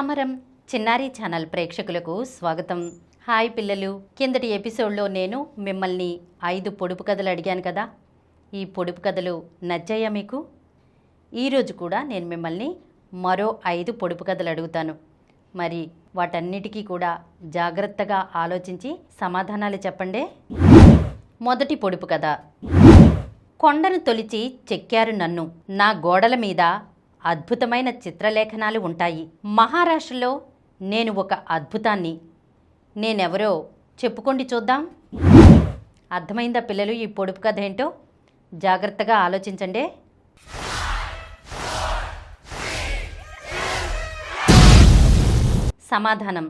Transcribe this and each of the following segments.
సమరం చిన్నారి ఛానల్ ప్రేక్షకులకు స్వాగతం. హాయ్ పిల్లలు, కిందటి ఎపిసోడ్లో నేను మిమ్మల్ని 5 పొడుపు కథలు అడిగాను కదా. ఈ పొడుపు కథలు నచ్చాయా మీకు? ఈరోజు కూడా నేను మిమ్మల్ని మరో 5 పొడుపు కథలు అడుగుతాను. మరి వాటన్నిటికీ కూడా జాగ్రత్తగా ఆలోచించి సమాధానాలు చెప్పండి. మొదటి పొడుపు కథ. కొండను తొలిచి చెక్కారు నన్ను, నా గోడల మీద అద్భుతమైన చిత్రలేఖనాలు ఉంటాయి. మహారాష్ట్రలో నేను ఒక అద్భుతాన్ని. నేనెవరో చెప్పుకోండి చూద్దాం. అర్థమైందా పిల్లలు ఈ పొడుపు కథ ఏంటో? జాగ్రత్తగా ఆలోచించండి. సమాధానం: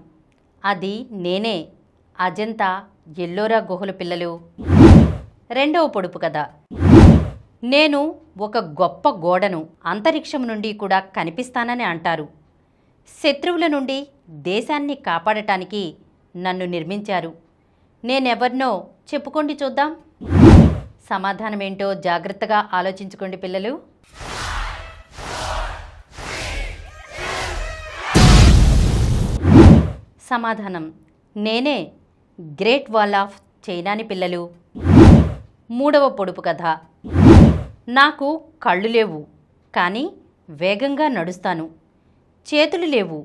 అది నేనే, అజంతా ఎల్లోరా గుహలు పిల్లలు. రెండవ పొడుపు కథ. నేను ఒక గొప్ప గోడను, అంతరిక్షం నుండి కూడా కనిపిస్తానని అంటారు. శత్రువుల నుండి దేశాన్ని కాపాడటానికి నన్ను నిర్మించారు. నేనెవర్నో చెప్పుకోండి చూద్దాం. సమాధానం ఏంటో జాగ్రత్తగా ఆలోచించుకోండి పిల్లలు. సమాధానం: నేనే, గ్రేట్ వాల్ ఆఫ్ చైనాని పిల్లలు. మూడవ పొడుపు కథ. నాకు కళ్ళు లేవు, కానీ వేగంగా నడుస్తాను. చేతులు లేవు,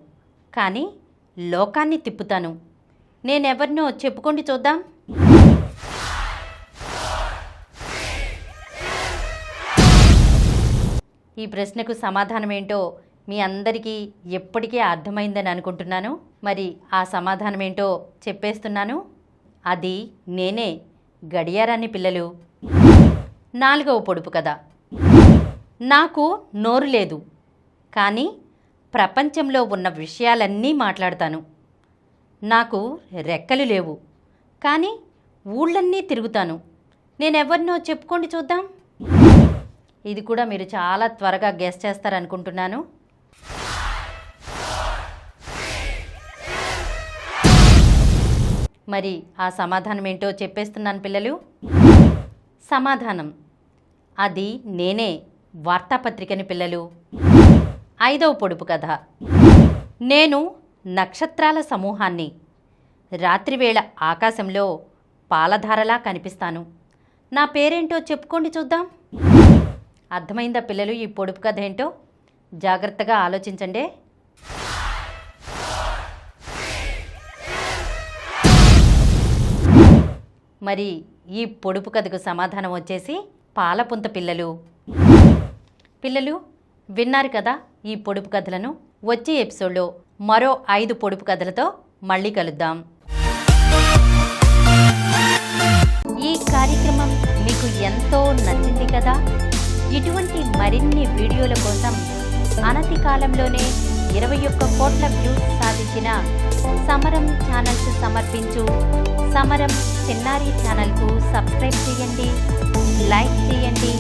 కానీ లోకాన్ని తిప్పుతాను. నేనెవరినో చెప్పుకోండి చూద్దాం. ఈ ప్రశ్నకు సమాధానం ఏంటో మీ అందరికీ ఎప్పటికీ అర్థమైందని అనుకుంటున్నాను. మరి ఆ సమాధానం ఏంటో చెప్పేస్తున్నాను. అది నేనే, గడియారాన్ని పిల్లలు. నాలుగవ పొడుపు కథ. నాకు నోరు లేదు, కానీ ప్రపంచంలో ఉన్న విషయాలన్నీ మాట్లాడతాను. నాకు రెక్కలు లేవు, కానీ ఊళ్ళన్నీ తిరుగుతాను. నేనెవరినో చెప్పుకోండి చూద్దాం. ఇది కూడా మీరు చాలా త్వరగా గెస్ చేస్తారనుకుంటున్నాను. మరి ఆ సమాధానం ఏంటో చెప్పేస్తున్నాను పిల్లలు. సమాధానం: అది నేనే, వార్తాపత్రికని పిల్లలు. ఐదవ పొడుపు కథ. నేను నక్షత్రాల సమూహాన్ని. రాత్రివేళ ఆకాశంలో పాలధారలా కనిపిస్తాను. నా పేరేంటో చెప్పుకోండి చూద్దాం. అర్థమైందా పిల్లలు ఈ పొడుపు కథ ఏంటో? జాగ్రత్తగా ఆలోచించండి. మరి ఈ పొడుపు కథకు సమాధానం వచ్చేసి పాలపుంత పిల్లలు. పిల్లలు విన్నారు కదా ఈ పొడుపు కథలను. వచ్చే ఎపిసోడ్లో మరో 5 పొడుపు కథలతో మళ్ళీ కలుద్దాం. ఈ కార్యక్రమం మీకు ఎంతో నచ్చింది కదా. ఇటువంటి మరిన్ని వీడియోల కోసం అనతి కాలంలోనే 21 కోట్ల వ్యూస్ సాధించిన సమరం ఛానల్స్ సమర్పించు సమరం చిన్నారి ఛానల్కు సబ్స్క్రైబ్ చేయండి, లైక్ చేయండి,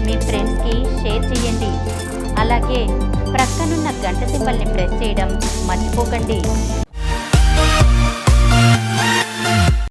మీ ఫ్రెండ్స్కి షేర్ చేయండి. అలాగే ప్రక్కనున్న గంట సింబల్ని ప్రెస్ చేయడం మర్చిపోకండి.